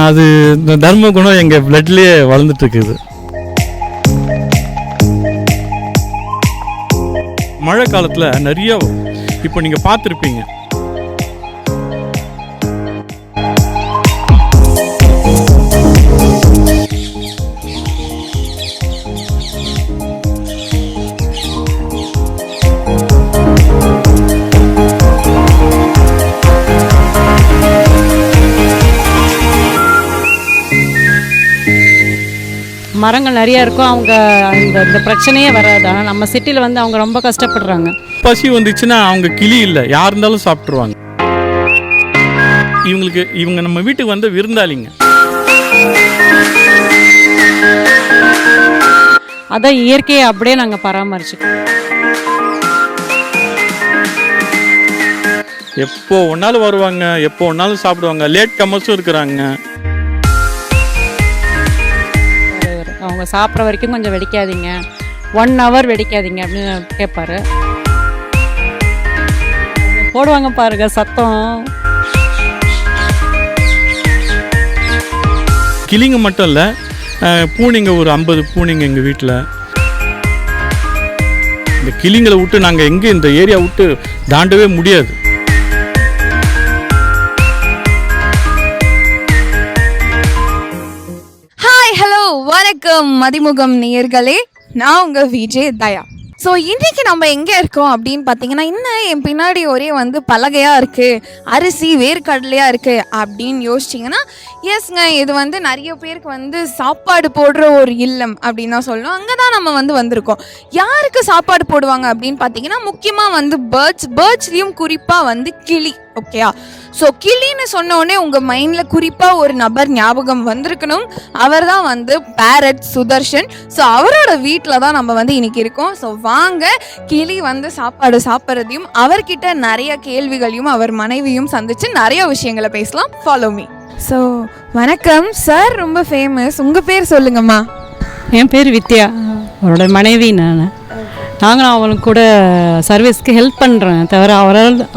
அது இந்த தர்ம குணம் எங்கள் பிளட்லேயே வளர்ந்துட்டுருக்குது. மழை காலத்தில் நிறைய இப்போ நீங்கள் பார்த்துருப்பீங்க, மரங்கள் நிறைய இருக்கும். அவங்க இந்த பிரச்சனையே வராது. ஆனால் நம்ம சிட்டியில் வந்து அவங்க ரொம்ப கஷ்டப்படுறாங்க. பசி வந்துச்சுன்னா அவங்க கிளி இல்லை, யார் இருந்தாலும் சாப்பிட்ருவாங்க. இவங்க நம்ம வீட்டுக்கு வந்து விருந்தாளிங்க. அதான் இயற்கையை அப்படியே நாங்கள் பராமரிச்சுக்கோம். எப்போ ஒன்னாலும் வருவாங்க, எப்போ ஒன்னாலும் சாப்பிடுவாங்க. லேட் கமர்ஸும் இருக்கிறாங்க. அவங்க சாப்பிட்ற வரைக்கும் கொஞ்சம் வெடிக்காதீங்க, 1 hour வெடிக்காதீங்க அப்படின்னு கேட்பாரு. போடுவாங்க பாருங்க சத்தம். கிளிங்க மட்டும் இல்லை, பூனைங்க ஒரு 50 பூனைங்க எங்கள் வீட்டில். இந்த கிளிங்களை விட்டு நாங்கள் எங்கே இந்த ஏரியா விட்டு தாண்டவே முடியாது. வணக்கம் மதிமுகம் நேயர்களே, நான் உங்க விஜய் தயா. ஸோ இன்றைக்கி நம்ம எங்கே இருக்கோம் அப்படின்னு பார்த்தீங்கன்னா, இன்னும் என் பின்னாடி ஒரே வந்து பலகையாக இருக்குது, அரிசி வேர்க்கடலையாக இருக்குது அப்படின்னு யோசிச்சிங்கன்னா, எஸ்ங்க, இது வந்து நிறைய பேருக்கு வந்து சாப்பாடு போடுற ஒரு இல்லம் அப்படின்னு தான் சொல்லணும். அங்கே தான் நம்ம வந்து வந்திருக்கோம். யாருக்கு சாப்பாடு போடுவாங்க அப்படின்னு பார்த்தீங்கன்னா, முக்கியமாக வந்து பேர்ட்ஸ்லேயும் குறிப்பாக வந்து கிளி. ஓகேயா? ஸோ கிளின்னு சொன்னோடனே உங்கள் மைண்டில் குறிப்பாக ஒரு நபர் ஞாபகம் வந்திருக்கணும். அவர் தான் வந்து பேரட் சுதர்ஷன். ஸோ அவரோட வீட்டில் தான் நம்ம வந்து இன்னைக்கு இருக்கோம். ஸோ வாங்க, கிளி வந்து சாப்பாடு சாப்பிட்றதையும் அவர்கிட்ட நிறைய கேள்விகளையும் அவர் மனைவியும் சந்திச்சு நிறைய விஷயங்களை பேசலாம். Follow me. ஸோ வணக்கம் சார், ரொம்ப ஃபேமஸ். உங்கள் பேர் சொல்லுங்கம்மா. என் பேர் வித்யா, அவரோட மனைவி. நாங்களும் அவளுக்கு கூட சர்வீஸ்க்கு ஹெல்ப் பண்ணுறேன் தவிர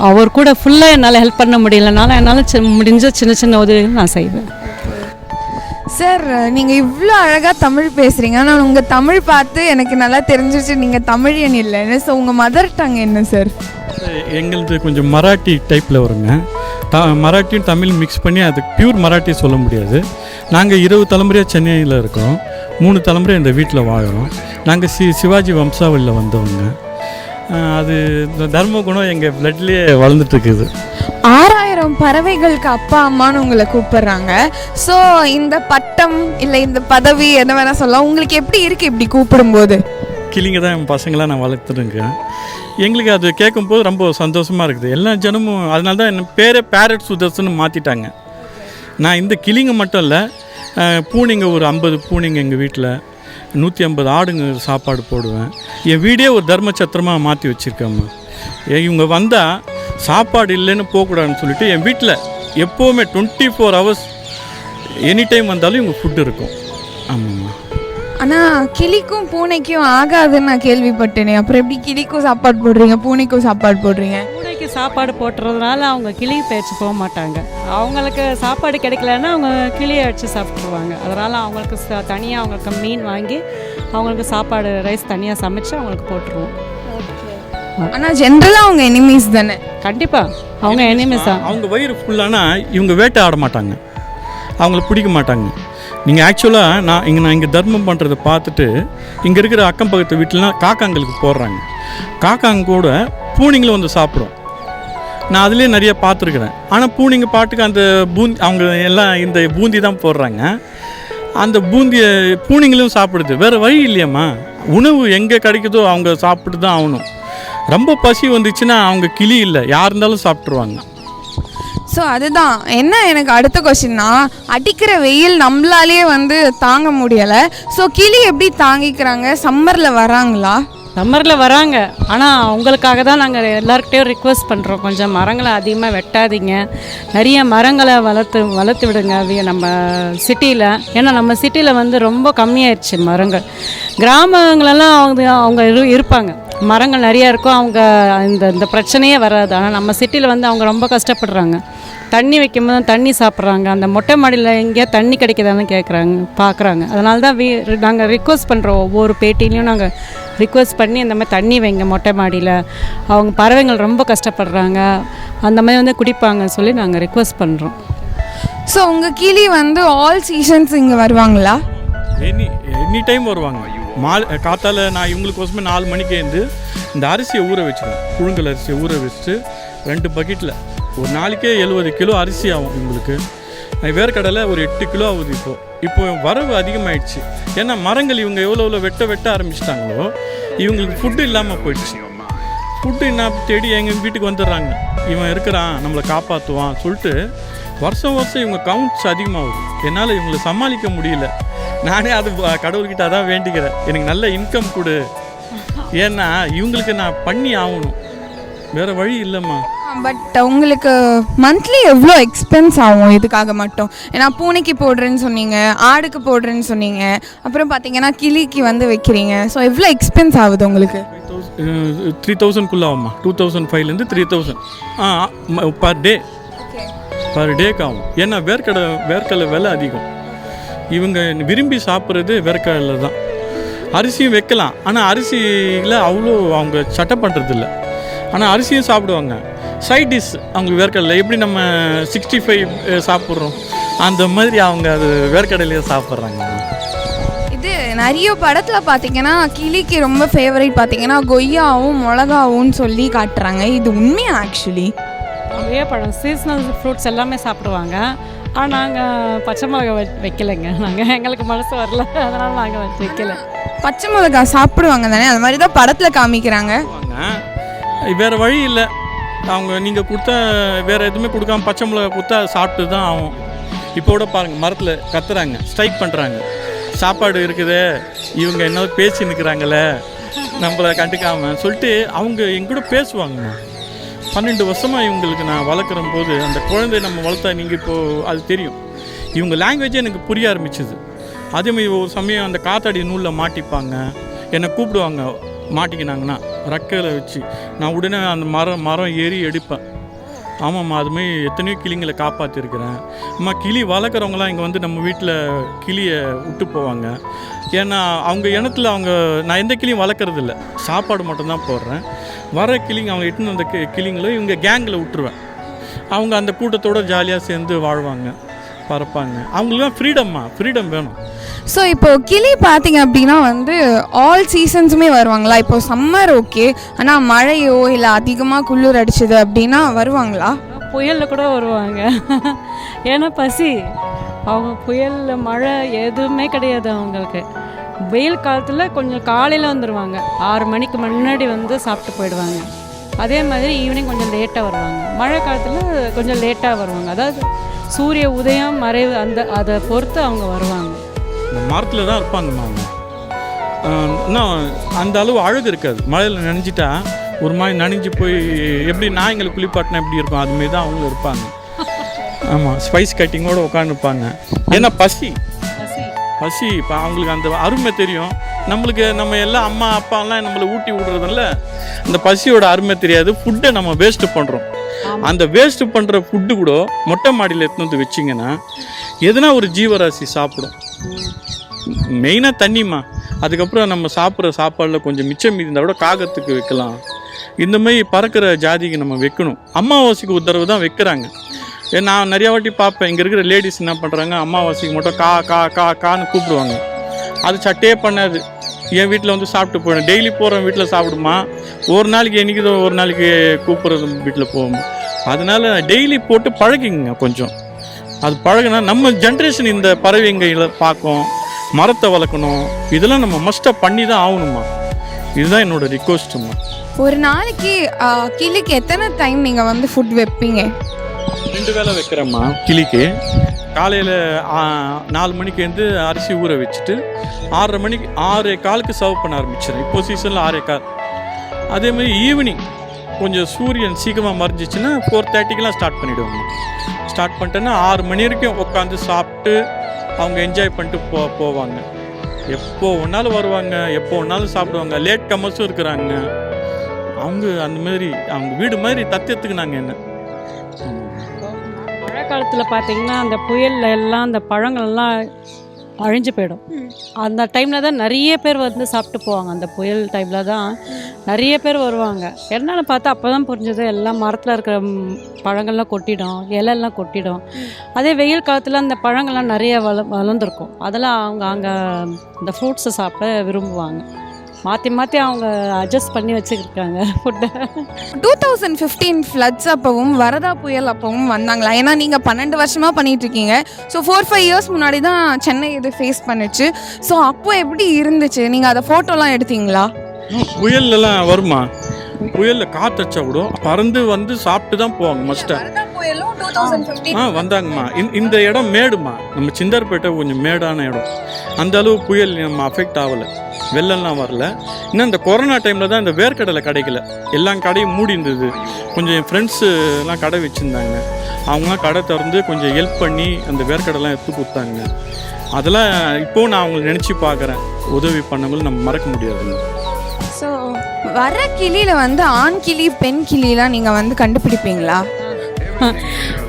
அவர் கூட ஃபுல்லாக என்னால் ஹெல்ப் பண்ண முடியலனால என்னால் முடிஞ்ச சின்ன சின்ன உதவிகள் நான் செய்வேன். சார், நீங்கள் இவ்வளோ அழகாக தமிழ் பேசுகிறீங்க, ஆனால் உங்கள் தமிழ் பார்த்து எனக்கு நல்லா தெரிஞ்சிருச்சு நீங்கள் தமிழியன் இல்லைன்னு. ஸோ உங்கள் மதர் டங் என்ன சார்? எங்களது கொஞ்சம் மராட்டி டைப்பில் வருங்க. மராட்டியும் தமிழ் மிக்ஸ் பண்ணி அது பியூர் மராட்டி சொல்ல முடியாது. நாங்கள் 20 தலைமுறையாக சென்னையில் இருக்கோம், 3 தலைமுறை இந்த வீட்டில் வாங்குகிறோம். நாங்கள் சிவாஜி வம்சாவளியில் வந்தவங்க. அது இந்த தர்ம குணம் எங்கள் பிளட்லேயே வளர்ந்துட்டுருக்குது. 6000 பறவைகளுக்கு அப்பா அம்மான்னு உங்களை கூப்பிட்றாங்க. ஸோ இந்த பட்டம் இல்லை இந்த பதவி என்ன வேணால் சொல்லலாம், உங்களுக்கு எப்படி இருக்குது இப்படி கூப்பிடும்போது? கிளிங்க தான் என் பசங்களாம் நான் வளர்த்துருக்கேன். எங்களுக்கு அது கேட்கும்போது ரொம்ப சந்தோஷமாக இருக்குது. எல்லா ஜனமும் அதனால தான் என் பேரே பேரட் சுதர்ஷன்னு மாற்றிட்டாங்க. நான் இந்த கிளிங்க மட்டும் இல்லை, பூனைங்க ஒரு 50 பூனைங்க எங்கள் வீட்டில், 150 ஆடுங்க சாப்பாடு போடுவேன். என் வீடே ஒரு தர்மச்சத்திரமாக மாற்றி வச்சுருக்கேம்மா. இவங்க வந்தால் சாப்பாடு இல்லைன்னு போகக்கூடாதுன்னு சொல்லிட்டு என் வீட்டில் எப்போவுமே 24 hours எனி டைம் வந்தாலும் இவங்க ஃபுட்டு இருக்கும். ஆமாம்மா. ஆனால் கிளிக்கும் பூனைக்கும் ஆகாதுன்னு நான் கேள்விப்பட்டேனே, அப்புறம் எப்படி கிளிக்கும் சாப்பாடு போடுறீங்க பூனைக்கும் சாப்பாடு போடுறீங்க? பூனைக்கு சாப்பாடு போட்டுறதுனால அவங்க கிளி பேச்சு போக மாட்டாங்க. அவங்களுக்கு சாப்பாடு கிடைக்கலன்னா அவங்க கிளியை அடித்து சாப்பிட்ருவாங்க. அதனால் அவங்களுக்கு தனியாக அவங்களுக்கு மீன் வாங்கி அவங்களுக்கு சாப்பாடு ரைஸ் தனியாக சமைச்சு அவங்களுக்கு போட்டுருவோம். ஆனால் ஜென்ரலாக அவங்க எனிமீஸ் தானே? கண்டிப்பாக அவங்க எனிமீஸ் தான். அவங்க வயிறு ஃபுல்லானா இவங்க வேட்டை ஆட மாட்டாங்க, அவங்கள பிடிக்க மாட்டாங்க. நீங்கள் ஆக்சுவலாக நான் இங்கே தர்மம் பண்ணுறதை பார்த்துட்டு இங்கே இருக்கிற அக்கம் பக்கத்து வீட்டிலலாம் காக்காங்களுக்கு போடுறாங்க. காக்காங்க கூட பூனைங்களும் வந்து சாப்பிடும். நான் அதுலேயே நிறைய பார்த்துருக்குறேன். ஆனால் பூனைங்க பாட்டுக்கு அந்த அவங்க எல்லாம் இந்த பூந்தி தான் போடுறாங்க. அந்த பூந்தியை பூனைங்களும் சாப்பிடுது. வேறு வழி இல்லையம்மா, உணவு எங்கே கிடைக்குதோ அவங்க சாப்பிட்டு தான் ஆகணும். ரொம்ப பசி வந்துச்சுன்னா அவங்க கிளி இல்லை, யார் இருந்தாலும் சாப்பிட்ருவாங்க. ஸோ அதுதான் என்ன எனக்கு அடுத்த கொஸ்டின்னா, அடிக்கிற வெயில் நம்மளாலேயே வந்து தாங்க முடியலை. ஸோ கிளி எப்படி தாங்கிக்கிறாங்க? சம்மரில் வராங்களா? சம்மரில் வராங்க. ஆனால் அவங்களுக்காக தான் நாங்கள் எல்லாருக்கிட்டையும் ரிக்வெஸ்ட் பண்ணுறோம், கொஞ்சம் மரங்களை அதிகமாக வெட்டாதீங்க, நிறைய மரங்களை வளர்த்து விடுங்க நம்ம சிட்டியில். ஏன்னா நம்ம சிட்டியில் வந்து ரொம்ப கம்மியாயிடுச்சு மரங்கள். கிராமங்களெல்லாம் அவங்க இருப்பாங்க. மரங்கள் நிறையா இருக்கும், அவங்க இந்த பிரச்சனையே வராது. ஆனால் நம்ம சிட்டியில் வந்து அவங்க ரொம்ப கஷ்டப்படுறாங்க. தண்ணி வைக்கும்போது தண்ணி சாப்பிட்றாங்க, அந்த மொட்டை மாடியில் எங்கேயா தண்ணி கிடைக்குதான்னு பார்க்குறாங்க. அதனால தான் நாங்கள் ரிக்வெஸ்ட் பண்ணுறோம், ஒவ்வொரு பேட்டிலையும் நாங்கள் ரிக்வெஸ்ட் பண்ணி இந்த மாதிரி தண்ணி வைங்க மொட்டை மாடியில், அவங்க பறவைகள் ரொம்ப கஷ்டப்படுறாங்க, அந்த மாதிரி வந்து குடிப்பாங்கன்னு சொல்லி நாங்கள் ரிக்வெஸ்ட் பண்ணுறோம். ஸோ உங்கள் கிளி வந்து ஆல் சீசன்ஸ் இங்கே வருவாங்களா? எனி டைம் வருவாங்க. காத்தால நான் இவங்களுக்கோசமே 4 மணிக்கு எழுந்து இந்த அரிசியை ஊற வச்சுருவேன். புழுங்கல் அரிசியை ஊற வச்சுட்டு 2 பக்கெட்டில் ஒரு நாளைக்கே 70 கிலோ அரிசி ஆகும் இவங்களுக்கு. வேர்க்கடலை ஒரு 8 கிலோ ஆகுது. இப்போ வரவு அதிகமாகிடுச்சு. ஏன்னா மரங்கள் இவங்க எவ்வளோ வெட்ட ஆரம்பிச்சிட்டாங்களோ இவங்களுக்கு ஃபுட்டு இல்லாமல் போயிடுச்சு. ஃபுட்டு என்ன தேடி எங்கள் வீட்டுக்கு வந்துடுறாங்க, இவன் இருக்கிறான் நம்மளை காப்பாற்றுவான் சொல்லிட்டு வருஷம் இவங்க கவுண்ட்ஸ் அதிகமாகுது. என்னால் இவங்களை சமாளிக்க முடியல. நானே அது கடவுள்கிட்ட அதான் வேண்டிக்கிறேன், எனக்கு நல்ல இன்கம் கொடு, ஏன்னா இவங்களுக்கு நான் பண்ணி ஆகணும், வேறு வழி இல்லைம்மா. பட் உங்களுக்கு மந்த்லி எவ்வளோ எக்ஸ்பென்ஸ் ஆகும் இதுக்காக மட்டும்? ஏன்னா பூனைக்கு போடுறேன்னு சொன்னீங்க, ஆடுக்கு போடுறேன்னு சொன்னீங்க, அப்புறம் பார்த்தீங்கன்னா கிளிக்கு வந்து வைக்கிறீங்க. ஸோ எவ்வளோ எக்ஸ்பென்ஸ் ஆகுது உங்களுக்கு? 3000 ஆகும்மா. 2500 3000 பர் டேக்கு ஆகும். ஏன்னா வேர்க்கடலை விலை அதிகம். இவங்க விரும்பி சாப்பிட்றது வேர்க்கடலை தான். அரிசியும் வைக்கலாம், ஆனால் அரிசியில் அவ்வளோ அவங்க சட்டை பண்ணுறதில்ல. ஆனால் அரிசியும் சாப்பிடுவாங்க. சைட் டிஷ் அவங்களுக்கு வேர்க்கடலை எப்படி நம்ம 65 சாப்பிட்றோம் அந்த மாதிரி அவங்க அது வேர்க்கடலையே சாப்பிட்றாங்க. இது நிறைய படத்தில் பார்த்தீங்கன்னா கிளிக்கு ரொம்ப ஃபேவரட் பார்த்தீங்கன்னா கொய்யாவும் மிளகாவும் சொல்லி காட்டுறாங்க. இது உண்மையா? ஆக்சுவலி நிறைய பழம் சீசனல் ஃப்ரூட்ஸ் எல்லாமே சாப்பிடுவாங்க. ஆனால் நாங்கள் பச்சை மிளகா வைக்கலைங்க. எங்களுக்கு மனசு வரல, அதனால் நாங்கள் வைக்கல. பச்சை மிளகா சாப்பிடுவாங்க தானே, அது மாதிரி தான் படத்தில் காமிக்கிறாங்க. வேறு வழி இல்லை, அவங்க நீங்கள் கொடுத்தா வேறு எதுவுமே கொடுக்காம பச்சை மிளகா கொடுத்தா சாப்பிட்டு தான் ஆகும். இப்போ கூட பாருங்கள், மரத்தில் கத்துறாங்க, ஸ்ட்ரைக் பண்ணுறாங்க. சாப்பாடு இருக்குது, இவங்க என்ன பேசி நிற்கிறாங்களே நம்மளை கண்டுக்காமல் சொல்லிட்டு அவங்க எங்கூட பேசுவாங்கண்ணா. 12 வருஷமாக இவங்களுக்கு நான் வளர்க்குற போது அந்த குழந்தைய நம்ம வளர்த்தா நீங்கள் இப்போது அது தெரியும். இவங்க லாங்குவேஜே எனக்கு புரிய ஆரம்பிச்சிது. அதேமாதிரி ஒரு சமயம் அந்த காத்தாடி நூலில் மாட்டிப்பாங்க, என்னை கூப்பிடுவாங்க. மாட்டிக்கினாங்கன்னா ரக்கையில் வச்சு நான் உடனே அந்த மரம் ஏறி எடுப்பேன். ஆமாம்மா, அதுமாதிரி எத்தனையோ கிளிங்களை காப்பாற்றிருக்கிறேன். அம்மா கிளி வளர்க்குறவங்களாம் இங்கே வந்து நம்ம வீட்டில் கிளியை விட்டு போவாங்க. ஏன்னா அவங்க இனத்தில் நான் எந்த கிளியும் வளர்க்குறதில்ல, சாப்பாடு மட்டும்தான் போடுறேன். வர கிளிங்க அவங்க எட்டுன்னு அந்த கிளிங்களும் இவங்க கேங்கில் விட்டுருவேன். அவங்க அந்த கூட்டத்தோடு ஜாலியாக சேர்ந்து வாழ்வாங்க, பறப்பாங்க. அவங்களுக்குலாம் ஃப்ரீடம் வேணும். ஸோ இப்போது கிளி பார்த்தீங்க அப்படின்னா வந்து ஆல் சீசன்ஸுமே வருவாங்களா? இப்போ சம்மர் ஓகே, ஆனால் மழையோ இல்லை அதிகமாக குளிர் அடிச்சது அப்படின்னா வருவாங்களா? புயலில் கூட வருவாங்க. ஏன்னா பசி, அவங்க புயல் மழை எதுவுமே கிடையாது அவங்களுக்கு. வெயில் காலத்தில் கொஞ்சம் காலையில் வந்துடுவாங்க, 6 மணிக்கு முன்னாடி வந்து சாப்பிட்டு போயிடுவாங்க. அதே மாதிரி ஈவினிங் கொஞ்சம் லேட்டாக வருவாங்க. மழை காலத்தில் கொஞ்சம் லேட்டாக வருவாங்க. அதாவது சூரிய உதயம் மறைவு அதை பொறுத்து அவங்க வருவாங்க. இந்த மரத்தில் தான் இருப்பாங்கம்மா அவங்க. இன்னும் அந்த அளவு அழகு இருக்காது. மழையில் நனைஞ்சிட்டா ஒரு மாதிரி நனைஞ்சு போய் எப்படி நாய்ங்களை குளிப்பாட்டினா எப்படி இருக்கும் அதுமாரி தான் அவங்களும் இருப்பாங்க. ஆமாம், ஸ்பைஸ் கட்டிங்கோடு உட்காந்துருப்பாங்க. ஏன்னா பசி இப்போ அவங்களுக்கு அந்த அருமை தெரியும். நம்மளுக்கு நம்ம எல்லாம் அம்மா அப்பாலாம் நம்மளை ஊட்டி விடுறதில்ல, அந்த பசியோட அருமை தெரியாது. ஃபுட்டை நம்ம வேஸ்ட்டு பண்ணுறோம். அந்த வேஸ்ட்டு பண்ணுற ஃபுட்டு கூட மொட்டை மாடியில் எடுத்துன்னு வந்து வச்சிங்கன்னா எதுனா ஒரு ஜீவராசி சாப்பிடும். மெயினாக தண்ணிம்மா. அதுக்கப்புறம் நம்ம சாப்பிட்ற சாப்பாடில் கொஞ்சம் மிச்சம் மீதி இருந்தால் கூட காகத்துக்கு வைக்கலாம். இந்த மாதிரி பறக்கிற ஜாதிக்கு நம்ம வைக்கணும். அமாவாசைக்கு ஒரு தடவை தான் வைக்கிறாங்க. நான் நிறையா வாட்டி பார்ப்பேன், இங்கே இருக்கிற லேடிஸ் என்ன பண்ணுறாங்க, அமாவாசைக்கு மட்டும் கா கா கா கான்னு கூப்பிடுவாங்க. அது சட்டே பண்ணாது. என் வீட்டில் வந்து சாப்பிட்டு போயிடும். டெய்லி போகிறேன் வீட்டில் சாப்பிடுமா, ஒரு நாளைக்கு என்றைக்கு ஒரு நாளைக்கு கூப்பிட்றது வீட்டில் போகும். அதனால் டெய்லி போட்டு பழகிங்க. கொஞ்சம் அது பழகினா நம்ம ஜென்ரேஷன் இந்த பறவைங்களை பார்க்கும், மரத்தை வளர்க்கணும். இதெல்லாம் நம்ம மஸ்ட்டாக பண்ணி தான் ஆகணுமா. இதுதான் என்னோட ரிக்வஸ்ட்டுமா. ஒரு நாளைக்கு கிளிக்கு எத்தனை டைம் நீங்கள் வந்து ஃபுட் வைப்பீங்க? 2 வேளை வைக்கிறேம்மா. கிளிக்கு காலையில் 4 மணிக்கு வந்து அரிசி ஊற வச்சுட்டு 6:30 மணிக்கு 6:15 சர்வ் பண்ண ஆரம்பிச்சிடுறேன். இப்போ சீசனில் 6:15. அதேமாதிரி ஈவினிங் கொஞ்சம் சூரியன் சீக்கிரமாக மறைஞ்சிச்சின்னா 4:30 ஸ்டார்ட் பண்ணிவிடுவாங்க. ஸ்டார்ட் பண்ணிட்டேன்னா 6 மணி வரைக்கும் உட்காந்து சாப்பிட்டு அவங்க என்ஜாய் பண்ணிட்டு போவாங்க. எப்போ ஒன்றாலும் வருவாங்க, எப்போ ஒன்றாலும் சாப்பிடுவாங்க. லேட் கமர்ஸும் இருக்கிறாங்க. அவங்க அந்த மாதிரி அவங்க வீடு மாதிரி தத்தியத்துக்கு நாங்கள் என்ன. மழை காலத்தில் பார்த்தீங்கன்னா அந்த புயல்ல எல்லாம் அந்த பழங்கள்லாம் அழிஞ்சு போயிடும். அந்த டைமில் தான் நிறைய பேர் வந்து சாப்பிட்டு போவாங்க. அந்த புயல் டைமில் தான் நிறைய பேர் வருவாங்க. என்னென்னு பார்த்தா அப்போ தான் புரிஞ்சது, எல்லாம் மரத்தில் இருக்கிற பழங்கள்லாம் கொட்டிடும், இலையெல்லாம் கொட்டிடும். அதே வெயில் காலத்தில் அந்த பழங்கள்லாம் நிறைய வளர்ந்துருக்கும். அதெல்லாம் அவங்க அங்கே இந்த ஃப்ரூட்ஸை சாப்பிட விரும்புவாங்க. மாற்றி மாற்றி அவங்க அட்ஜஸ்ட் பண்ணி வச்சுருக்காங்க ஃபுட்டை. 2015 ஃப்ளட்ஸ் அப்பவும் வரதா புயல் அப்பவும் வந்தாங்களா? ஏன்னா நீங்கள் 12 வருஷமாக பண்ணிட்டு இருக்கீங்க. ஸோ 4-5 இயர்ஸ் முன்னாடி தான் சென்னை இது ஃபேஸ் பண்ணுச்சு. ஸோ அப்போ எப்படி இருந்துச்சு? நீங்கள் அதை ஃபோட்டோலாம் எடுத்தீங்களா? புயல்லாம் வருமா? புயலில் காற்றச்சா கூட பறந்து வந்து சாப்பிட்டு தான் போவாங்க மஸ்ட்டாக. வந்தாங்கம்மா. இந்த இடம் மேடுமா, நம்ம சிந்தார்பேட்டை கொஞ்சம் மேடான இடம். அந்த அளவு புயல் நம்ம அஃபெக்ட் ஆகலை, வெள்ளம்லாம் வரல. இன்னும் இந்த கொரோனா டைமில் தான் இந்த வேர்க்கடலை கிடைக்கல, எல்லா கடையும் மூடி இருந்தது. கொஞ்சம் என் ஃப்ரெண்ட்ஸுலாம் கடை வச்சுருந்தாங்க, அவங்களாம் கடை திறந்து கொஞ்சம் ஹெல்ப் பண்ணி அந்த வேர்க்கடலாம் எடுத்து கொடுத்தாங்க. அதெல்லாம் இப்போது நான் அவங்களை நினச்சி பார்க்குறேன். உதவி பண்ணவங்களும் நம்ம மறக்க முடியாதுங்க. ஸோ வர கிளியில் வந்து ஆண் கிளி பெண் கிளிலாம் நீங்கள் வந்து கண்டுபிடிப்பீங்களா?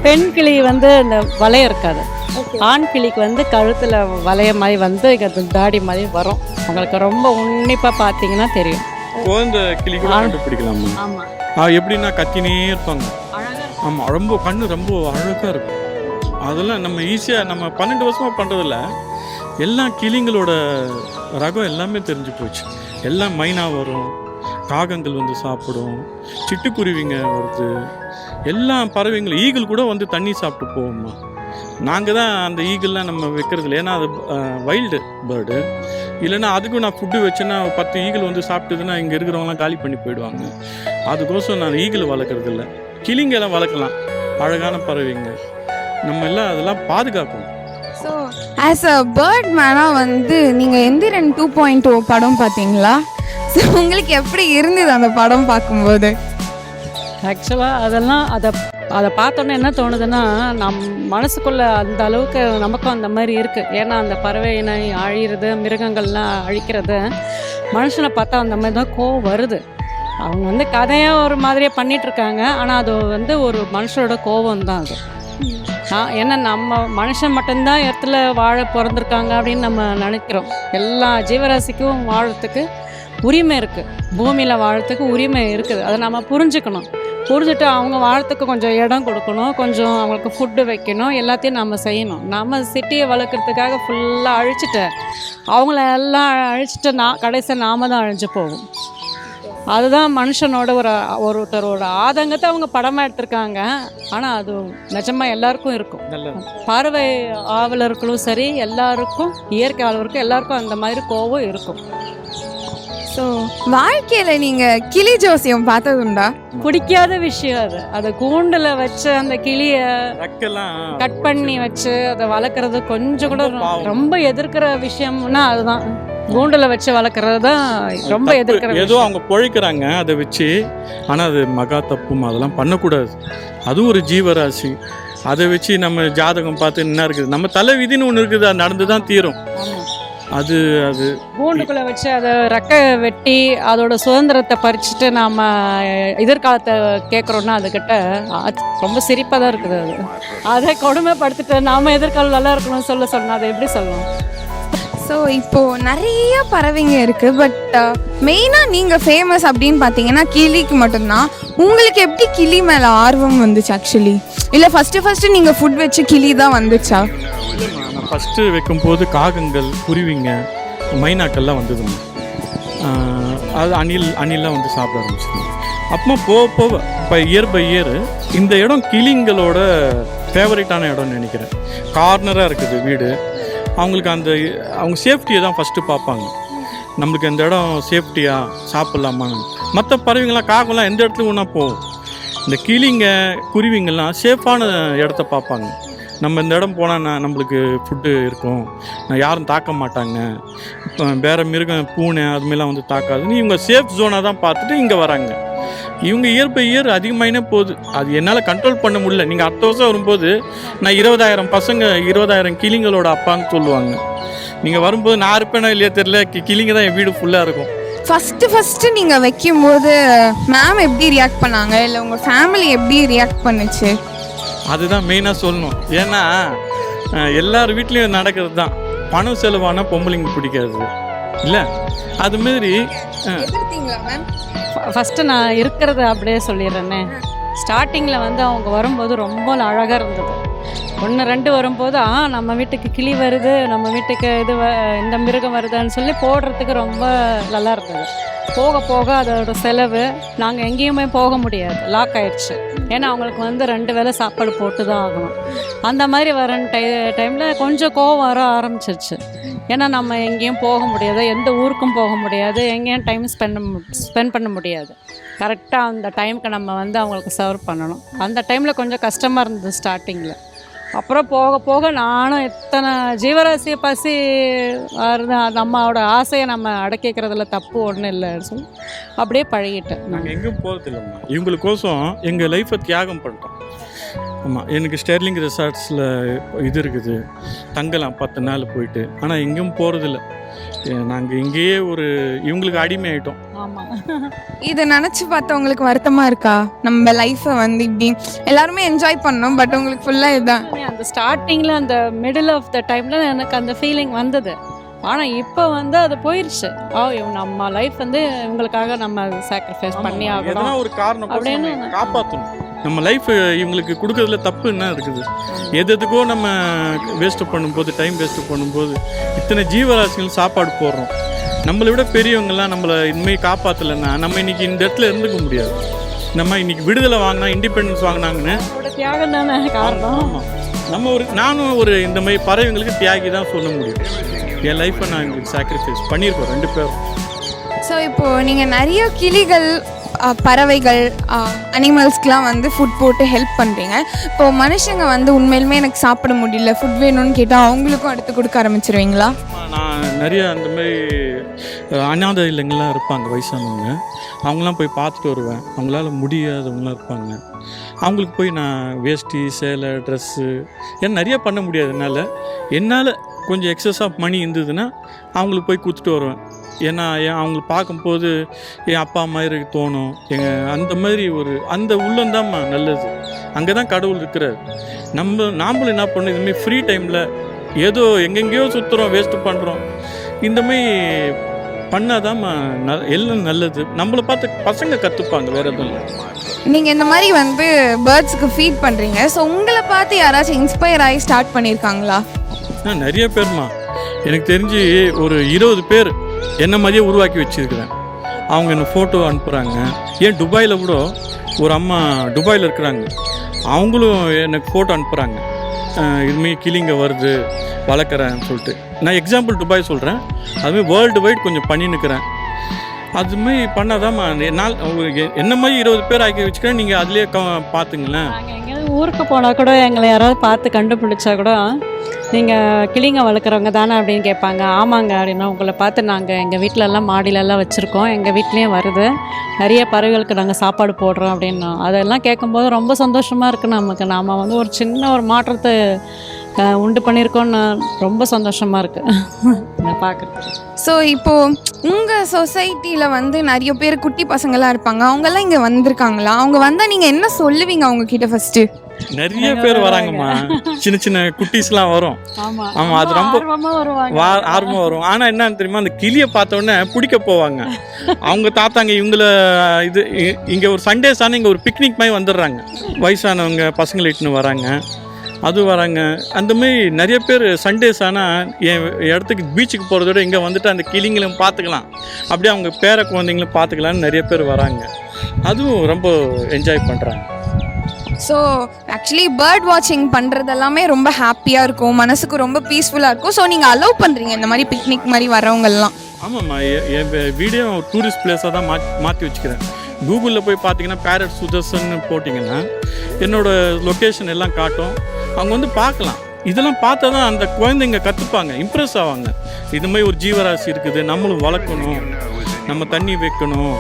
பெண் கிளி வந்து இந்த வளையம் இருக்காது. ஆண் கிளிக்கு வந்து கழுத்தில் வளைய மாதிரி வந்து தாடி மாதிரி வரும். உங்களுக்கு ரொம்ப உன்னிப்பாக பார்த்தீங்கன்னா தெரியும். குழந்தை கிளி கூட கண்டுபிடிக்கலாமா? ஆமாம். எப்படின்னா கத்தினே இருப்பாங்க. ஆமாம், ரொம்ப கண்ணு ரொம்ப அழகாக இருக்கும். அதெல்லாம் நம்ம ஈஸியாக நம்ம 12 வருஷமாக பண்ணுறதில்ல. எல்லா கிளிங்களோட ரகம் எல்லாமே தெரிஞ்சு போச்சு. எல்லாம் மைனா வரும், காகங்கள் வந்து சாப்பிடும், சிட்டுக்குருவிங்க வருது, எல்லா பறவைங்களும், ஈகிள் கூட வந்து தண்ணி சாப்பிட்டு போவோம்மா. நாங்கள் தான் அந்த ஈகிள்லாம் நம்ம வைக்கிறதில்ல, ஏன்னா அது வைல்டு பேர்டு. இல்லைன்னா அதுக்கும் நான் ஃபுட்டு வச்சேன்னா 10 ஈகிள் வந்து சாப்பிட்டதுன்னா இங்கே இருக்கிறவங்களாம் காலி பண்ணி போயிடுவாங்க. அதுக்கோசம் நான் ஈகிள் வளர்க்குறதில்ல. கிளிங்கெல்லாம் வளர்க்கலாம், அழகான பறவைங்க. நம்ம எல்லாம் அதெல்லாம் பாதுகாக்கணும். ஸோ ஆஸ் அ பேர்ட் மேனாக வந்து நீங்கள் எந்திரன் 2.0 படம் பார்த்தீங்களா? ஸோ உங்களுக்கு எப்படி இருந்தது அந்த படம் பார்க்கும்போது? ஆக்சுவலாக அதெல்லாம் அதை பார்த்தோன்னே என்ன தோணுதுன்னா, நம் மனசுக்குள்ளே அந்த அளவுக்கு நமக்கும் அந்த மாதிரி இருக்குது. ஏன்னா அந்த பறவை இனை அழிகிறது, மிருகங்கள்லாம் அழிக்கிறது, மனுஷனை பார்த்தா அந்த மாதிரி தான் கோவம் வருது. அவங்க வந்து கதையாக ஒரு மாதிரியே பண்ணிகிட்ருக்காங்க. ஆனால் அது வந்து ஒரு மனுஷனோட கோபம் தான் அது. ஏன்னா நம்ம மனுஷன் மட்டும்தான் இடத்துல வாழ பிறந்திருக்காங்க அப்படின்னு நம்ம நினைக்கிறோம். எல்லா ஜீவராசிக்கும் வாழறதுக்கு உரிமை இருக்குது, பூமியில் வாழறதுக்கு உரிமை இருக்குது. அதை நம்ம புரிஞ்சுக்கணும். புரிஞ்சுட்டு அவங்க வாழறதுக்கு கொஞ்சம் இடம் கொடுக்கணும், கொஞ்சம் அவங்களுக்கு ஃபுட்டு வைக்கணும், எல்லாத்தையும் நம்ம செய்யணும். நம்ம சிட்டியை வளர்க்குறதுக்காக ஃபுல்லாக அழிச்சிட்டு அவங்கள எல்லாம் அழிச்சிட்டு கடைசியாக நாம தான் அழிஞ்சு போகும். அதுதான் மனுஷனோட ஒருத்தரோட ஆதங்கத்தை அவங்க படமாக எடுத்திருக்காங்க. ஆனால் அது நிஜமாக எல்லாருக்கும் இருக்கும். பறவை ஆவலர்களும் சரி, எல்லாருக்கும், இயற்கை ஆவலருக்கும் எல்லாருக்கும் அந்த மாதிரி கோவம் இருக்கும். ஸோ வாழ்க்கையில் நீங்கள் கிளி ஜோசியம் பார்த்ததுண்டா? பிடிக்காத விஷயம் அது. அதை கூண்டில் வச்சு அந்த கிளியை கட் பண்ணி வச்சு அதை வளர்க்குறது கொஞ்சம் கூட ரொம்ப எதிர்க்கிற விஷயம்னா அதுதான். கூண்டில் வச்சு வளர்க்குறது தான் ரொம்ப எதிர்க்கிற. ஏதோ அவங்க பொழைக்கிறாங்க அதை வச்சு, ஆனால் அது மகா தப்புமா, அதெல்லாம் பண்ணக்கூடாது. அதுவும் ஒரு ஜீவராசி. அதை வச்சு நம்ம ஜாதகம் பார்த்து என்ன இருக்குது, நம்ம தலை விதின்னு ஒன்று இருக்குது, அது நடந்து தான் தீரும். அது கூண்டுக்குள்ளே வச்சு அதை ரெக்கை வெட்டி அதோட சுதந்திரத்தை பறிச்சுட்டு நாம் எதிர்காலத்தை கேட்குறோன்னா அதுக்கிட்ட ரொம்ப சிரிப்பாக தான் இருக்குது. அதை கொடுமைப்படுத்திட்டு நாம் எதிர்காலம் நல்லா இருக்கணும்னு சொன்னால் அதை எப்படி சொல்லணும்? ஸோ இப்போது நிறைய பறவைங்க இருக்குது. பட் மெயினாக நீங்கள் ஃபேமஸ் அப்படின்னு பார்த்தீங்கன்னா கிளிக்கு மட்டும்தான். உங்களுக்கு எப்படி கிளி மேலே ஆர்வம் வந்துச்சு ஆக்சுவலி? இல்லை ஃபஸ்ட்டு நீங்கள் ஃபுட் வச்சு கிளி தான் வந்துச்சா? நான் ஃபஸ்ட்டு வைக்கும்போது காகங்கள், குருவிங்க, மைனாக்கள்லாம் வந்ததுங்க. அது அணில்லாம் வந்து சாப்பிட ஆரம்பிச்சிருங்க. அப்புறமா போக இப்போ இயர் பை இயர் இந்த இடம் கிளிங்களோட ஃபேவரட்டான இடம்னு நினைக்கிறேன். கார்னராக இருக்குது வீடு. அவங்களுக்கு அவங்க சேஃப்டியை தான் ஃபஸ்ட்டு பார்ப்பாங்க. நம்மளுக்கு இந்த இடம் சேஃப்டியாக சாப்பிட்லாமா. மற்ற பறவைங்களாம், காகம்லாம் எந்த இடத்துக்கு ஒன்றா போகும். இந்த கிளிங்க, குருவிங்கெல்லாம் சேஃபான இடத்த பார்ப்பாங்க. நம்ம இந்த இடம் போனால் நம்மளுக்கு ஃபுட்டு இருக்கும், யாரும் தாக்க மாட்டாங்க, வேறு மிருகம், பூனை அதுமாரிலாம் வந்து தாக்காதுன்னு இவங்க சேஃப் ஜோனாக தான் பார்த்துட்டு இங்கே வராங்க. இவங்க இயர் பை இயர் அதிகமாகினே போகுது. அது என்னால் கண்ட்ரோல் பண்ண முடியல. நீங்கள் அடுத்த வருஷம் வரும்போது நான் 20,000 பசங்க, 20,000 கிளிங்களோட அப்பான்னு சொல்லுவாங்க. நீங்கள் வரும்போது நான் இருப்பேனா இல்லையா தெரியல, கிளிங்க தான் என் வீடு ஃபுல்லாக இருக்கும். ஃபஸ்ட்டு நீங்கள் வைக்கும்போது மேம் எப்படி ரியாக்ட் பண்ணாங்க, இல்லை உங்கள் ஃபேமிலி எப்படி ரியாக்ட் பண்ணுச்சு? அதுதான் மெயினாக சொல்லணும். ஏன்னா எல்லார் வீட்லேயும் நடக்கிறது தான். பணம் செலவானால் பொம்பளைங்க பிடிக்காது இல்லை, அதுமாரி. மேம் ஃபஸ்ட்டு நான் இருக்கிறத அப்படியே சொல்லிடுறேன்னே. ஸ்டார்டிங்கில் வந்து அவங்க வரும்போது ரொம்ப அழகாக இருந்தது. 1-2 வரும்போது நம்ம வீட்டுக்கு கிளி வருது, நம்ம வீட்டுக்கு இந்த மிருகம் வருதுன்னு சொல்லி போடுறதுக்கு ரொம்ப நல்லா இருந்தது. போக போக அதோட செலவு, நாங்கள் எங்கேயுமே போக முடியாது, லாக் ஆயிடுச்சு. ஏன்னா அவங்களுக்கு வந்து 2 வேளை சாப்பாடு போட்டு தான் ஆகணும். அந்த மாதிரி வர டைமில் கொஞ்சம் கோவம் வர ஆரம்பிச்சிருச்சு. ஏன்னா நம்ம எங்கேயும் போக முடியாது, எந்த ஊருக்கும் போக முடியாது, எங்கேயும் டைம் ஸ்பெண்ட் பண்ண முடியாது. கரெக்டாக அந்த டைமுக்கு நம்ம வந்து அவங்களுக்கு சர்வ் பண்ணணும். அந்த டைமில் கொஞ்சம் கஷ்டமாக இருந்தது ஸ்டார்டிங்கில். அப்புறம் போக போக நானும் எத்தனை ஜீவராசியை பசி வருது, நம்மளோட ஆசையை நம்ம அடக்கிக்கிறதுல தப்பு ஒன்றும் இல்லைன்னு சொல்லி அப்படியே பழகிட்டேன். நாங்கள் எங்கேயும் போகிறது இல்லைம்மா, இவங்களுக்கோசம் எங்கள் லைஃப்பை தியாகம் பண்ணிட்டோம். ஆமாம், எனக்கு ஸ்டெர்லிங் ரெசார்ட்ஸில் இது இருக்குது, தங்கலாம் 10 நாள் போயிட்டு. ஆனால் எங்கேயும் போகிறதில்ல, நாங்கள் இங்கேயே இவங்களுக்கு அடிமை ஆகிட்டோம். ஆமாம், இதை நினச்சி பார்த்தா உங்களுக்கு வருத்தமாக இருக்கா? நம்ம லைஃப்பை வந்து இப்படி எல்லாருமே என்ஜாய் பண்ணோம், பட் உங்களுக்கு ஃபுல்லாக இதுதான். அந்த ஸ்டார்டிங்கில் அந்த மிடில் ஆஃப் த டைமில் எனக்கு அந்த ஃபீலிங் வந்தது. ஆனால் இப்போ வந்து அது போயிடுச்சு. நம்ம லைஃப் வந்து இவங்களுக்காக நம்ம சாக்ரிஃபைஸ் பண்ணி ஆகணும், ஒரு காரணம் அப்படின்னு காப்பாற்றணும். நம்ம லைஃப் இவங்களுக்கு கொடுக்கறதுல தப்பு என்ன இருக்குது? எதுக்கோ நம்ம வேஸ்ட்டு பண்ணும்போது, டைம் வேஸ்ட்டு பண்ணும்போது இத்தனை ஜீவராசிகள் சாப்பாடு போடுறோம். நம்மளை விட பெரியவங்கெல்லாம் நம்மளை இனிமேல் காப்பாற்றலைன்னா நம்ம இன்றைக்கி இந்த இடத்துல இருந்துக்க முடியாது. நம்ம இன்றைக்கி விடுதலை வாங்கினா, இண்டிபெண்டன்ஸ் வாங்கினாங்கன்னு தியாகம் தானே காரணம். நம்ம நானும் இந்த மாதிரி பறவைங்களுக்கு தியாகி தான் சொல்ல முடியும். என் லைஃப்பை நான் எங்களுக்கு சாக்ரிஃபைஸ் பண்ணியிருக்கோம் 2 பேரும். ஸோ இப்போது நீங்கள் நிறைய கிளிகள், பறவைகள், அனிமல்ஸ்க்கெலாம் வந்து ஃபுட் போட்டு ஹெல்ப் பண்ணுறீங்க. இப்போது மனுஷங்க வந்து உண்மையிலுமே எனக்கு சாப்பிட முடியல, ஃபுட் வேணும்னு கேட்டால் அவங்களுக்கும் எடுத்து கொடுக்க ஆரம்பிச்சிருவீங்களா? நான் நிறைய அந்த மாதிரி அனாதை இல்லைங்கள்லாம் இருப்பாங்க, வயசானவங்க. அவங்களாம் போய் பார்த்துட்டு வருவேன். அவங்களால முடியாதவங்களாம் இருப்பாங்க. அவங்களுக்கு போய் நான் வேஷ்டி, சேலை, ட்ரெஸ்ஸு ஏன்னா நிறையா பண்ண முடியாது என்னால் கொஞ்சம் எக்ஸஸ் ஆஃப் மணி இருந்ததுன்னா அவங்களுக்கு போய் கொடுத்துட்டு வருவேன். ஏன்னா அவங்கள பார்க்கும்போது என் அப்பா மாதிரி தோணும். அந்த மாதிரி அந்த உள்ளந்தாம்மா நல்லது. அங்கே தான் கடவுள் இருக்கிறார். நாமளும் என்ன பண்ணோம், இதுமாதிரி ஃப்ரீ டைமில் ஏதோ எங்கெங்கேயோ சுற்றுறோம், வேஸ்ட்டு பண்ணுறோம். இந்தமாதிரி பண்ணாதாம்மா எல்லாம் நல்லது. நம்மளை பார்த்து பசங்க கற்றுப்பாங்க, வேறு எதுவும் இல்லை. நீங்கள் இந்த மாதிரி வந்து பேர்ட்ஸுக்கு ஃபீட் பண்ணுறீங்க. ஸோ உங்களை பார்த்து யாராச்சும் இன்ஸ்பயர் ஆகி ஸ்டார்ட் பண்ணியிருக்காங்களா? நிறைய பேர்மா, எனக்கு தெரிஞ்சு ஒரு 20 பேர் என்ன மாதிரியே உருவாக்கி வச்சுருக்கிறேன். அவங்க என்ன ஃபோட்டோ அனுப்புகிறாங்க. ஏன் துபாயில் கூட ஒரு அம்மா துபாயில் இருக்கிறாங்க, அவங்களும் எனக்கு ஃபோட்டோ அனுப்புகிறாங்க. இதுமாரி கிளிங்க வருது, வளர்க்குறேன்னு சொல்லிட்டு. நான் எக்ஸாம்பிள் துபாய் சொல்கிறேன், அதுமாதிரி வேர்ல்டு வைட் கொஞ்சம் பண்ணின்னுக்கிறேன். அதுமாதிரி பண்ணாதாம்மா என்ன மாதிரி 20 பேர் ஆக்கி வச்சுக்கிறேன். நீங்கள் அதுலேயே பார்த்துங்களேன். நாங்கள் எங்கேயாவது ஊருக்கு போனால் கூட எங்களை யாராவது பார்த்து கண்டுபிடிச்சா கூட, நீங்கள் கிளிங்க வளர்க்குறவங்க தானே அப்படின்னு கேட்பாங்க. ஆமாங்க அப்படின்னா, உங்களை பார்த்து நாங்கள் எங்கள் வீட்டிலலாம் மாடிலெல்லாம் வச்சுருக்கோம், எங்கள் வீட்லேயும் வருது, நிறைய பறவைகளுக்கு நாங்கள் சாப்பாடு போடுறோம் அப்படின்னா, அதெல்லாம் கேட்கும்போது ரொம்ப சந்தோஷமாக இருக்குது நமக்கு. நாம் வந்து ஒரு சின்ன ஒரு மாற்றத்தை உண்டு பண்ணியிருக்கோன்னு ரொம்ப சந்தோஷமாக இருக்குது பார்க்குறது. ஸோ இப்போது உங்கள் சொசைட்டியில் வந்து நிறைய பேர் குட்டி பசங்களாம் இருப்பாங்க, அவங்கெல்லாம் இங்கே வந்திருக்காங்களா? அவங்க வந்தால் நீங்கள் என்ன சொல்லுவீங்க அவங்கக்கிட்ட ஃபஸ்ட்டு? நிறைய பேர் வராங்கம்மா, சின்ன சின்ன குட்டீஸ்லாம் வரும். ஆமாம், அது ரொம்ப ஆர்வமாக வரும். ஆனால் என்னன்னு தெரியுமா, அந்த கிளியை பார்த்த உடனே பிடிக்க போவாங்க. அவங்க தாத்தாங்க இவங்கள இங்கே ஒரு சண்டேஸ் ஆனால் இங்கே ஒரு பிக்னிக் மாதிரி வந்துடுறாங்க. வயசானவங்க பசங்களை இட்டுன்னு வராங்க, அது வராங்க. அந்தமாரி நிறைய பேர் சண்டேஸ் ஆனால் என் இடத்துக்கு பீச்சுக்கு போகிறத விட இங்கே வந்துட்டு அந்த கிளிங்களும் பார்த்துக்கலாம், அப்படியே அவங்க பேர குழந்தைங்களும் பார்த்துக்கலான்னு நிறைய பேர் வராங்க. அதுவும் ரொம்ப என்ஜாய் பண்ணுறாங்க. ஸோ ஆக்சுவலி பேர்ட் வாட்சிங் பண்ணுறது எல்லாமே ரொம்ப ஹாப்பியாக இருக்கும், மனசுக்கு ரொம்ப பீஸ்ஃபுல்லாக இருக்கும். ஸோ நீங்கள் அலோவ் பண்ணுறீங்க இந்த மாதிரி பிக்னிக் மாதிரி வரவங்கெல்லாம்? ஆமாம்மா, என் வீடியோ டூரிஸ்ட் பிளேஸாக தான் மாற்றி வச்சுக்கிறேன். கூகுளில் போய் பார்த்தீங்கன்னா பேரட் சுதர்சன்னு போட்டிங்கன்னா என்னோடய லொக்கேஷன் எல்லாம் காட்டும். அவங்க வந்து பார்க்கலாம். இதெல்லாம் பார்த்தா தான் அந்த குழந்தைங்க கற்றுப்பாங்க, இம்ப்ரெஸ் ஆவாங்க. இது மாதிரி ஒரு ஜீவராசி இருக்குது, நம்மளும் வளர்க்கணும், நம்ம தண்ணி வைக்கணும்,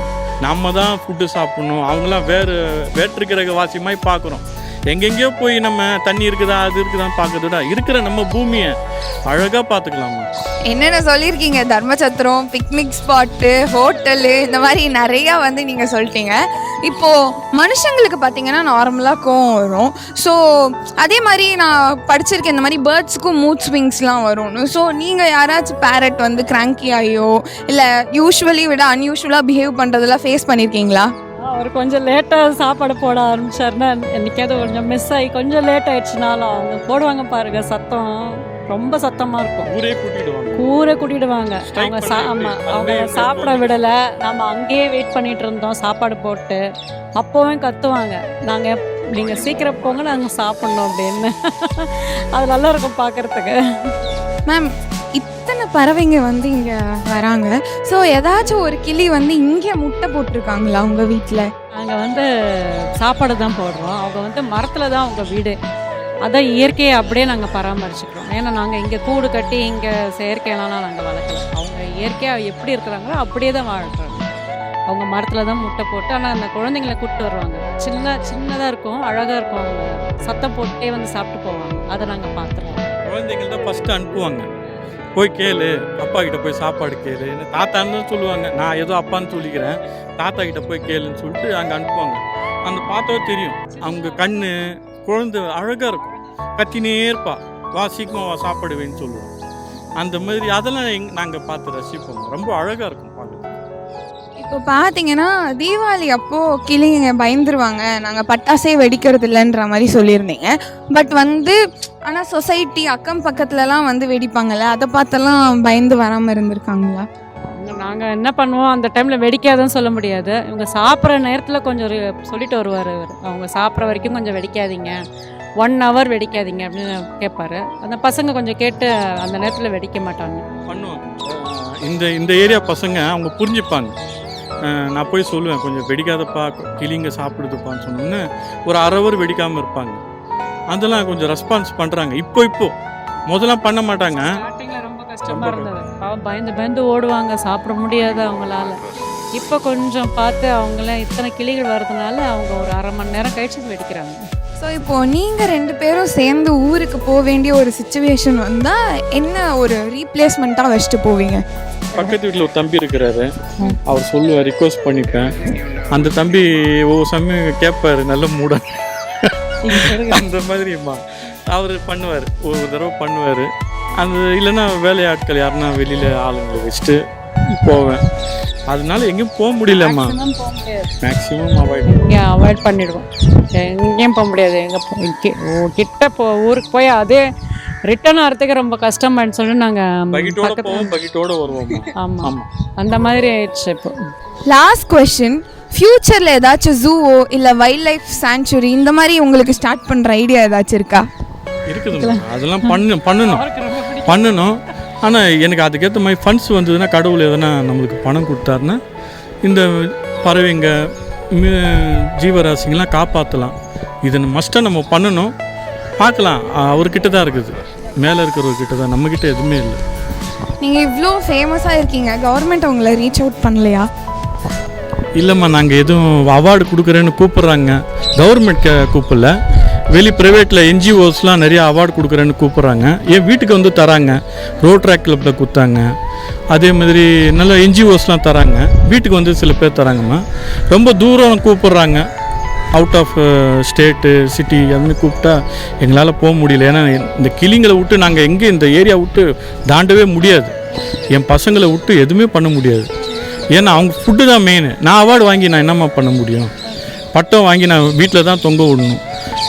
நம்ம தான் ஃபுட்டு சாப்பிட்ணும். அவங்களாம் வேற்று கிரக வாசி மாதிரி பார்க்குறோம். எங்கெங்கேயோ போய் நம்ம தண்ணி இருக்குதா அது இருக்குதான்னு பார்க்கறத விட இருக்கிற நம்ம பூமியை அழகாக பார்த்துக்கலாமா. என்னென்ன சொல்லியிருக்கீங்க, தர்மசத்திரம், பிக்னிக் ஸ்பாட்டு, ஹோட்டலு, இந்த மாதிரி நிறையா வந்து நீங்கள் சொல்லிட்டீங்க. இப்போது மனுஷங்களுக்கு பார்த்தீங்கன்னா நார்மலாக கோவம் வரும். ஸோ அதே மாதிரி நான் படிச்சிருக்கேன், இந்த மாதிரி பேர்ட்ஸுக்கும் மூட் ஸ்விங்ஸ்லாம் வரும்னு. ஸோ நீங்கள் யாராச்சும் பேரட் வந்து கிராங்கி ஆகியோ இல்லை யூஸ்வலி விட அன்யூஷுவலாக பிஹேவ் பண்ணுறதெல்லாம் ஃபேஸ் பண்ணியிருக்கீங்களா? அவர் கொஞ்சம் லேட்டாக சாப்பாடு போட ஆரம்பிச்சாருன்னா என்னைக்காவது கொஞ்சம் மிஸ் ஆகி கொஞ்சம் லேட் ஆயிடுச்சுனாலும் அவங்க போடுவாங்க பாருங்க, சத்தம் ரொம்ப சத்தமாக இருக்கும். ஊரே கூட்டிடுவாங்க. அவங்க ஆமாம், அவங்க சாப்பிட விடலை, நம்ம அங்கேயே வெயிட் பண்ணிட்டு இருந்தோம் சாப்பாடு போட்டு. அப்போவும் கத்துவாங்க, நாங்கள் நீங்கள் சீக்கிரம் போங்க நாங்கள் சாப்பிட்ணும் அப்படின்னு. அது நல்லா இருக்கும் பார்க்குறதுக்கு. மேம், இத்தனை பறவைங்க வந்து இங்கே வராங்க. ஸோ ஏதாச்சும் ஒரு கிளி வந்து இங்கே முட்டை போட்டிருக்காங்களா உங்கள் வீட்டில்? நாங்கள் வந்து சாப்பாடு தான் போடுறோம். அவங்க வந்து மரத்தில் தான் அவங்க வீடு. அதான் இயற்கையை அப்படியே நாங்கள் பராமரிச்சுக்கிறோம். ஏன்னா நாங்கள் இங்கே கூடு கட்டி இங்கே செயற்கையெல்லாம் நாங்கள் வளர்க்கல. அவங்க இயற்கையாக எப்படி இருக்கிறாங்களோ அப்படியே தான் வாழ்கிறாங்க. அவங்க மரத்தில் தான் முட்டை போட்டு, ஆனால் அந்த குழந்தைங்களை கூப்பிட்டு வருவாங்க. சின்னதாக இருக்கும், அழகாக இருக்கும். அவங்க சத்தம் போட்டே வந்து சாப்பிட்டு போவாங்க. அதை நாங்கள் பார்த்துருவோம். குழந்தைங்கள் தான் ஃபஸ்ட்டு அனுப்புவாங்க, போய் கேளு, அப்பா கிட்ட போய் சாப்பாடு கேளு. தாத்தான்னு சொல்லுவாங்க, நான் ஏதோ அப்பான்னு சொல்லிக்கிறேன், தாத்தா கிட்ட போய் கேளுன்னு சொல்லிட்டு அங்கே அனுப்புவாங்க. அந்த பார்த்தோ தெரியும், அவங்க கண்ணு குழந்தை அழகாக இருக்கும், கத்தினே இருப்பா, வா சீக்கிரமாக வா சாப்பிடுவேன்னு சொல்லுவோம். அந்த மாதிரி அதெல்லாம் நாங்கள் பார்த்து ரசிப்போம். ரொம்ப அழகாக இருக்கும் பார்க்க. இப்போ பார்த்தீங்கன்னா தீபாவளி அப்போது கிளிங்க பயந்துருவாங்க, நாங்கள் பட்டாசே வெடிக்கிறது இல்லைன்ற மாதிரி சொல்லியிருந்தீங்க. பட் வந்து ஆனால் சொசைட்டி அக்கம் பக்கத்துலலாம் வந்து வெடிப்பாங்கள்ல, அதை பார்த்தெல்லாம் பயந்து வராமல் இருந்திருக்காங்களா? நாங்கள் என்ன பண்ணுவோம், அந்த டைமில் வெடிக்காதுன்னு சொல்ல முடியாது. இவங்க சாப்பிட்ற நேரத்தில் கொஞ்சம் சொல்லிட்டு வருவார் இவர், அவங்க சாப்பிட்ற வரைக்கும் கொஞ்சம் வெடிக்காதீங்க, 1 hour வெடிக்காதீங்க அப்படின்னு கேட்பாரு. அந்த பசங்க கொஞ்சம் கேட்டு அந்த நேரத்தில் வெடிக்க மாட்டாங்க, பண்ணுவாங்க. இந்த ஏரியா பசங்க அவங்க புரிஞ்சுப்பாங்க. நான் போய் சொல்லுவேன், கொஞ்சம் வெடிக்காதப்பா, கிளிங்க சாப்பிடுதுப்பான்னு சொன்னோன்னு ஒரு 1/2 hour வெடிக்காமல் இருப்பாங்க. அதெல்லாம் கொஞ்சம் ரெஸ்பான்ஸ் பண்ணுறாங்க. இப்போ முதல்ல பண்ண மாட்டாங்க. ரொம்ப கஷ்டமாக இருந்தது. பயந்து ஓடுவாங்க, சாப்பிட முடியாது அவங்களால. இப்போ கொஞ்சம் பார்த்து அவங்களாம் இத்தனை கிளிகள் வர்றதுனால அவங்க ஒரு 1/2 மணி நேரம் கழிச்சு வெடிக்கிறாங்க. ஸோ இப்போது நீங்கள் 2 பேரும் சேர்ந்து ஊருக்கு போக வேண்டிய ஒரு சிச்சுவேஷன் வந்தால் என்ன ஒரு ரீப்ளேஸ்மெண்ட்டாக வச்சுட்டு போவீங்க? பக்கத்து வீட்டில் ஒரு தம்பி இருக்கிறாரு, அவர் சொல்லுவார், ரிக்வஸ்ட் பண்ணிப்பேன். அந்த தம்பி ஒவ்வொரு சமயம் கேட்பார், நல்ல மூட அந்த மாதிரிம்மா அவர் பண்ணுவார், ஒரு தடவை பண்ணுவார். அந்த இல்லைன்னா வேலையாட்கள் யாருன்னா வெளியில் ஆளுங்களை வச்சுட்டு போவேன். அதனால எங்கேயும் போக முடியலம்மா, மேக்ஸிமம் அவாய்ட் பண்ணிடுவோம். எங்கேயும் போக முடியாது. கிட்ட ஊருக்கு போய் அதே ரிட்டர்ன் ஆகிறதுக்கு ரொம்ப கஷ்டமான்னு சொல்லி நாங்கள் பக்கெட்டோட வருவோம். ஆமாம், அந்த மாதிரி ஆயிடுச்சு. இப்போ லாஸ்ட் கொஸ்டின், ஃப்யூச்சரில் ஏதாச்சும் ஜூவோ இல்லை வைல்ட் லைஃப் சாங்சுரி இந்த மாதிரி உங்களுக்கு ஸ்டார்ட் பண்ணுற ஐடியா ஏதாச்சும் இருக்கா? இருக்குதுங்க, அதெல்லாம் பண்ணணும். ஆனால் எனக்கு அதுக்கேற்ற மாதிரி ஃபண்ட்ஸ் வந்ததுன்னா, கடவுள் எதனா நம்மளுக்கு பணம் கொடுத்தாருன்னா இந்த பறவைங்க ஜீவராசிங்கெலாம் காப்பாற்றலாம். இதை மஸ்ட்டாக நம்ம பண்ணணும். பார்க்கலாம், அவர்கிட்ட தான் இருக்குது, மேலே இருக்கிறவர்கிட்ட தான், நம்மக்கிட்ட எதுவுமே இல்லை. நீங்கள் இவ்வளோ ஃபேமஸாக இருக்கீங்க, கவர்மெண்ட் உங்களை ரீச் அவுட் பண்ணலையா? இல்லைம்மா, நாங்கள் எதுவும் அவார்டு கொடுக்குறேன்னு கூப்பிட்றாங்க, கவர்மெண்ட் கூப்பிடல. வெளி ப்ரைவேட்டில் என்ஜிஓஸ்லாம் நிறைய அவார்டு கொடுக்குறேன்னு கூப்பிட்றாங்க. என் வீட்டுக்கு வந்து தராங்க, ரோட்ராக் கிளப்பில் கொடுத்தாங்க. அதே மாதிரி நல்ல என்ஜிஓஸ்லாம் தராங்க, வீட்டுக்கு வந்து சில பேர் தராங்கம்மா. ரொம்ப தூரம் கூப்பிட்றாங்க, அவுட் ஆஃப் ஸ்டேட்டு சிட்டி அதுமாதிரி கூப்பிட்டா எங்களால் போக முடியல. ஏன்னா இந்த கிளிங்களை விட்டு நாங்கள் எங்கே இந்த ஏரியா விட்டு தாண்டவே முடியாது. என் பசங்களை விட்டு எதுவுமே பண்ண முடியாது. ஏன்னா அவங்க ஃபுட்டு தான் மெயின். நான் அவார்டு வாங்கி நான் என்னம்மா பண்ண முடியும்? பட்டம் வாங்கி நான் வீட்டில் தான் தொங்க விடணும்.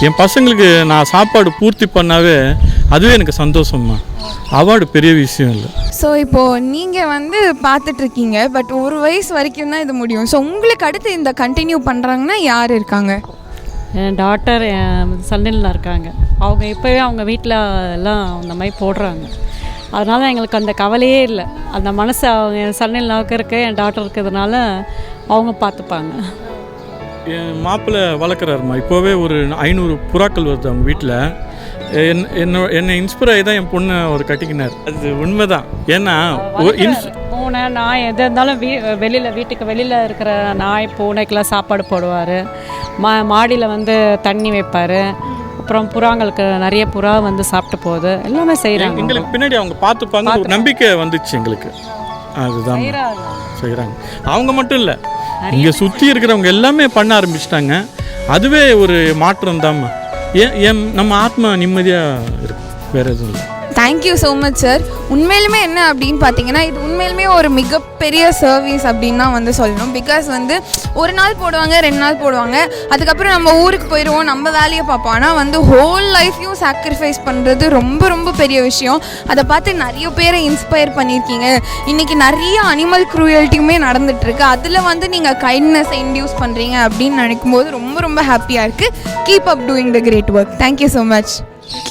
என் பசங்களுக்கு நான் சாப்பாடு பூர்த்தி பண்ணாவே அதுவே எனக்கு சந்தோஷம்மா. அவார்டு பெரிய விஷயம் இல்லை. ஸோ இப்போது நீங்கள் வந்து பார்த்துட்ருக்கீங்க, பட் ஒரு வயசு வரைக்கும் தான் இது முடியும். ஸோ உங்களுக்கு அடுத்து இந்த கண்டினியூ பண்ணுறாங்கன்னா யார் இருக்காங்க? என் டாட்டர் என் சன்னில் இருக்காங்க. அவங்க இப்போவே அவங்க வீட்டில் எல்லாம் அந்த மாதிரி போடுறாங்க. அதனால் எங்களுக்கு அந்த கவலையே இல்லை. அந்த மனசு அவங்க என் சன்னில் இருக்க என் டாட்டர் இருக்கிறதுனால அவங்க பார்த்துப்பாங்க. என் மாப்பிள்ளை வளர்க்குறாருமா, இப்போவே ஒரு 500 புறாக்கள் வருது அவங்க வீட்டில். என்னை இன்ஸ்பயர் ஆகி தான் என் பொண்ணை அவர் கட்டிக்கினார். அது உண்மைதான். ஏன்னா பூனை நாய் எது இருந்தாலும் வீட்டுக்கு வெளியில் இருக்கிற நாய் பூனைக்கெல்லாம் சாப்பாடு போடுவார். மாடியில் வந்து தண்ணி வைப்பார். அப்புறம் புறாங்களுக்கு நிறைய புறா வந்து சாப்பிட்டு போகுது. எல்லாமே செய்கிறாங்க. எங்களுக்கு பின்னாடி அவங்க பார்த்துப்பாங்க, ஒரு நம்பிக்கை வந்துச்சு எங்களுக்கு. அதுதான் செய்கிறாங்க. அவங்க மட்டும் இல்லை, இங்கே சுற்றி இருக்கிறவங்க எல்லாமே பண்ண ஆரம்பிச்சிட்டாங்க. அதுவே ஒரு மாற்றம் தாம்மா. ஏன் நம்ம ஆத்மா நிம்மதியாக இருக்கும், வேறு எதுவும் இல்லை. Thank you so much sir. உண்மையிலுமே என்ன அப்படின்னு பார்த்தீங்கன்னா, இது உண்மையிலுமே ஒரு மிகப்பெரிய சர்வீஸ் அப்படின்னு தான் வந்து சொல்லணும். பிகாஸ் வந்து ஒரு நாள் போடுவாங்க, 2 நாள் போடுவாங்க, அதுக்கப்புறம் நம்ம ஊருக்கு போயிடுவோம், நம்ம வேலையை பார்ப்போம். ஆனால் வந்து ஹோல் லைஃப்பையும் சாக்ரிஃபைஸ் பண்ணுறது ரொம்ப ரொம்ப பெரிய விஷயம். அதை பார்த்து நிறைய பேரை இன்ஸ்பயர் பண்ணியிருக்கீங்க. இன்றைக்கி நிறைய அனிமல் க்ரூயல்ட்டியுமே நடந்துகிட்ருக்கு. அதில் வந்து நீங்கள் கைண்ட்னஸை இன்டியூஸ் பண்ணுறீங்க அப்படின்னு நினைக்கும் போது ரொம்ப ரொம்ப ஹாப்பியாக இருக்குது. Keep up doing the great work. Thank you so much.